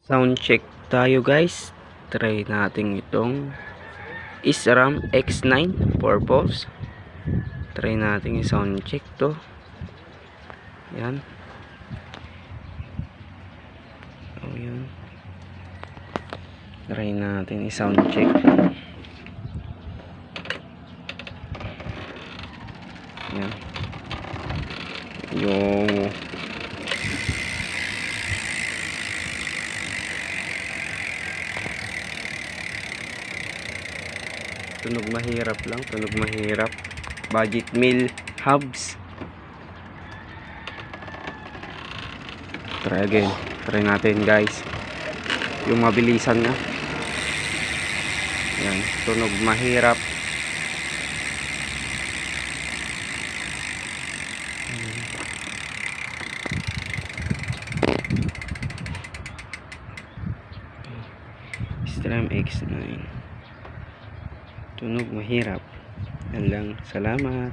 Sound check tayo guys. Try natin itong SRAM X9 purpose. Try natin yung sound check to. Yan. Oh, yan. Try natin yung sound check. Yan. Yung tunog mahirap lang, tunog mahirap. Budget meal hubs. Try again. Try natin guys. Yung mabilisan na. Yan, tunog mahirap. SRAM X9. Tunog mahirap. Yan lang. Salamat.